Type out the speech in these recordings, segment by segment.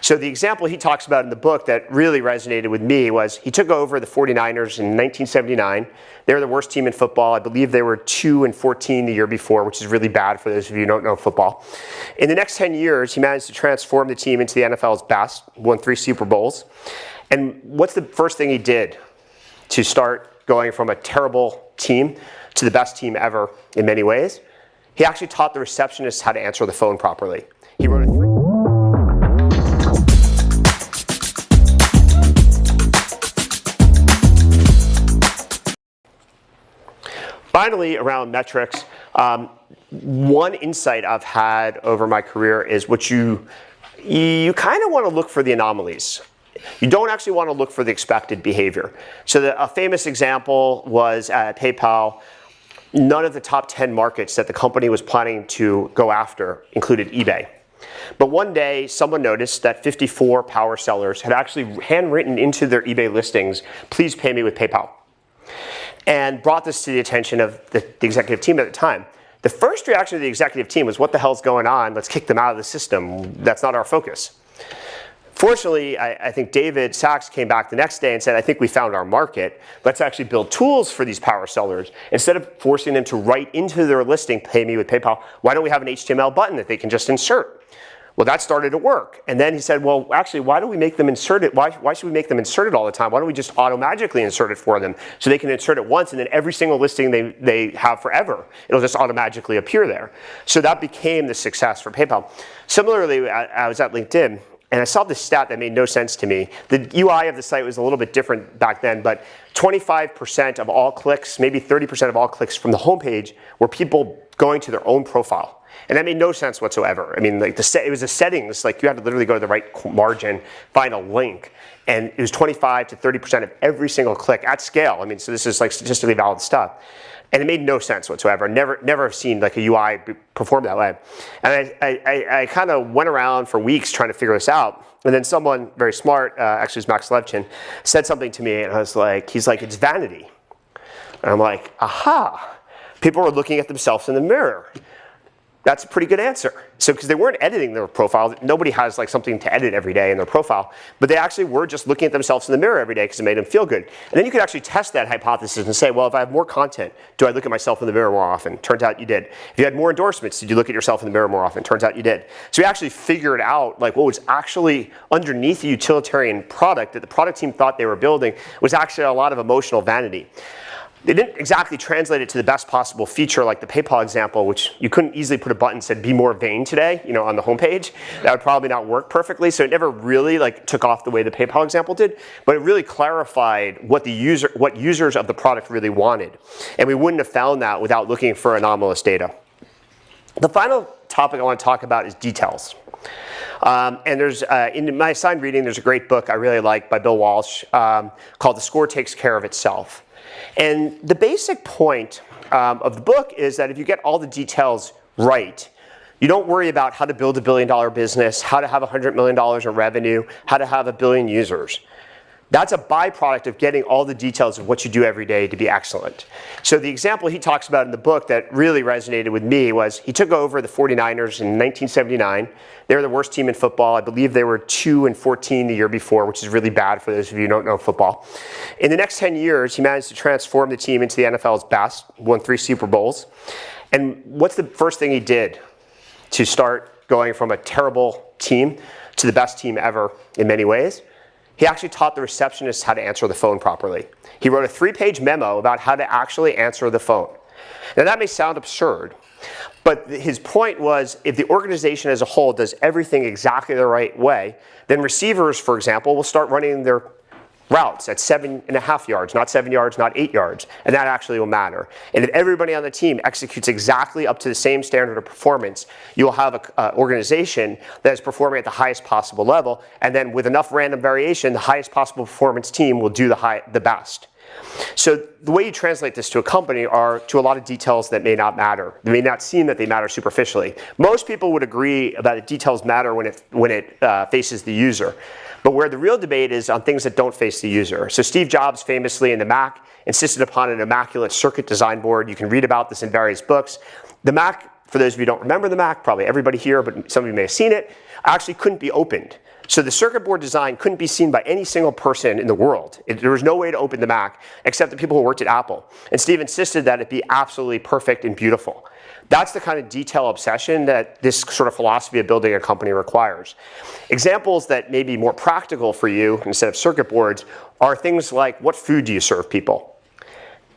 So the example he talks about in the book that really resonated with me was he took over the 49ers in 1979. They were the worst team in football. I believe they were 2-14 the year before, which is really bad for those of you who don't know football. In the next 10 years, he managed to transform the team into the NFL's best, won 3 Super Bowls. And what's the first thing he did to start going from a terrible team to the best team ever in many ways? He actually taught the receptionists how to answer the phone properly. He wrote a Finally, around metrics, one insight I've had over my career is what you kind of want to look for the anomalies. You don't actually want to look for the expected behavior. So a famous example was at PayPal. None of the top 10 markets that the company was planning to go after included eBay. But one day, someone noticed that 54 power sellers had actually handwritten into their eBay listings, "Please pay me with PayPal," and brought this to the attention of the executive team at the time. The first reaction of the executive team was, "What the hell's going on? Let's kick them out of the system. That's not our focus." Fortunately, I think David Sachs came back the next day and said, "I think we found our market. Let's actually build tools for these power sellers. Instead of forcing them to write into their listing, 'Pay me with PayPal,' why don't we have an HTML button that they can just insert?" Well, that started to work. And then he said, well, actually, why don't we make them insert it? Why should we make them insert it all the time? Why don't we just auto-magically insert it for them so they can insert it once, and then every single listing they have forever, it'll just automatically appear there. So that became the success for PayPal. Similarly, I was at LinkedIn, and I saw this stat that made no sense to me. The UI of the site was a little bit different back then, but 25% of all clicks, maybe 30% of all clicks from the homepage were people going to their own profile. And that made no sense whatsoever. I mean, like it was a settings, like you had to literally go to the right margin, find a link, and it was 25 to 30% of every single click at scale. I mean, so this is like statistically valid stuff. And it made no sense whatsoever. Never have seen like a UI perform that way. And I kind of went around for weeks trying to figure this out. And then someone very smart, actually it was Max Levchin, said something to me, and I was like, he's like, "It's vanity." And I'm like, aha. People were looking at themselves in the mirror. That's a pretty good answer. So, because they weren't editing their profile, nobody has like something to edit every day in their profile, but they actually were just looking at themselves in the mirror every day because it made them feel good. And then you could actually test that hypothesis and say, well, if I have more content, do I look at myself in the mirror more often? Turns out you did. If you had more endorsements, did you look at yourself in the mirror more often? Turns out you did. So we actually figured out like what was actually underneath the utilitarian product that the product team thought they were building was actually a lot of emotional vanity. They didn't exactly translate it to the best possible feature like the PayPal example, which you couldn't easily put a button that said "Be more vain today," you know, on the homepage. That would probably not work perfectly. So it never really like took off the way the PayPal example did, but it really clarified what users of the product really wanted. And we wouldn't have found that without looking for anomalous data. The final topic I want to talk about is details. And there's, in my assigned reading, there's a great book I really like by Bill Walsh called "The Score Takes Care of Itself." And the basic point of the book is that if you get all the details right, you don't worry about how to build $1 billion business, how to have $100 million in revenue, how to have 1 billion users. That's a byproduct of getting all the details of what you do every day to be excellent. So the example he talks about in the book that really resonated with me was he took over the 49ers in 1979. They were the worst team in football. I believe they were 2-14 the year before, which is really bad for those of you who don't know football. In the next 10 years, he managed to transform the team into the NFL's best, won 3 Super Bowls. And what's the first thing he did to start going from a terrible team to the best team ever in many ways? He actually taught the receptionists how to answer the phone properly. He wrote a 3-page memo about how to actually answer the phone. Now that may sound absurd, but his point was if the organization as a whole does everything exactly the right way, then receivers, for example, will start running their routes at 7.5 yards, not 7 yards, not 8 yards, and that actually will matter. And if everybody on the team executes exactly up to the same standard of performance, you'll have an organization that is performing at the highest possible level, and then with enough random variation, the highest possible performance team will do the best. So the way you translate this to a company are to a lot of details that may not matter. They may not seem that they matter superficially. Most people would agree that details matter when it faces the user. But where the real debate is on things that don't face the user. So Steve Jobs famously in the Mac insisted upon an immaculate circuit design board. You can read about this in various books. The Mac, for those of you who don't remember the Mac, probably everybody here, but some of you may have seen it, actually couldn't be opened. So the circuit board design couldn't be seen by any single person in the world. There was no way to open the Mac except the people who worked at Apple. And Steve insisted that it be absolutely perfect and beautiful. That's the kind of detail obsession that this sort of philosophy of building a company requires. Examples that may be more practical for you instead of circuit boards are things like, what food do you serve people?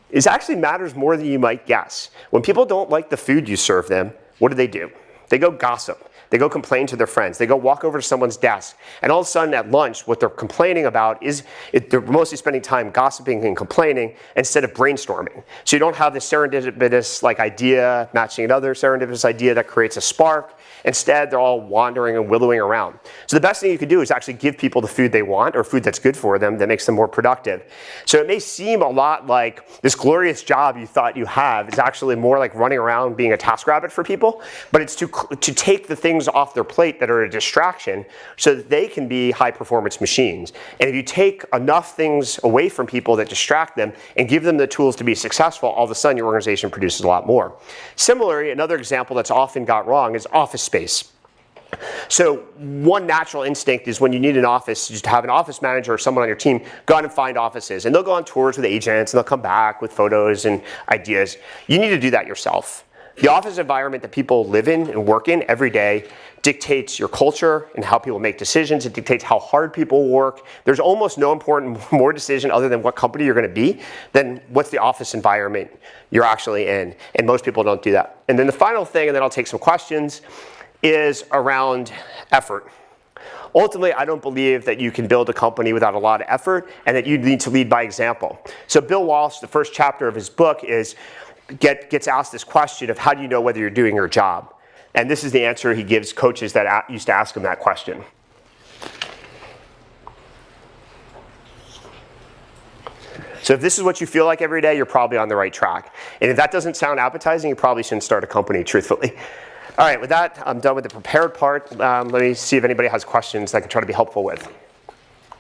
It actually matters more than you might guess. When people don't like the food you serve them, what do? They go gossip. They go complain to their friends. They go walk over to someone's desk. And all of a sudden at lunch, what they're complaining about is they're mostly spending time gossiping and complaining instead of brainstorming. So you don't have this serendipitous idea matching another serendipitous idea that creates a spark. Instead, they're all wandering and willowing around. So the best thing you can do is actually give people the food they want, or food that's good for them, that makes them more productive. So it may seem a lot like this glorious job you thought you have is actually more like running around being a TaskRabbit for people, but it's to take the things off their plate that are a distraction so that they can be high-performance machines. And if you take enough things away from people that distract them and give them the tools to be successful, all of a sudden your organization produces a lot more. Similarly, another example that's often got wrong is office space. So one natural instinct is when you need an office, just to have an office manager or someone on your team go out and find offices. And they'll go on tours with agents and they'll come back with photos and ideas. You need to do that yourself. The office environment that people live in and work in every day dictates your culture and how people make decisions. It dictates how hard people work. There's almost no more decision other than what company you're going to be than what's the office environment you're actually in. And most people don't do that. And then the final thing, and then I'll take some questions, is around effort. Ultimately, I don't believe that you can build a company without a lot of effort and that you need to lead by example. So Bill Walsh, the first chapter of his book gets asked this question of how do you know whether you're doing your job? And this is the answer he gives coaches that used to ask him that question. So if this is what you feel like every day, you're probably on the right track. And if that doesn't sound appetizing, you probably shouldn't start a company, truthfully. All right, with that, I'm done with the prepared part. Let me see if anybody has questions that I can try to be helpful with.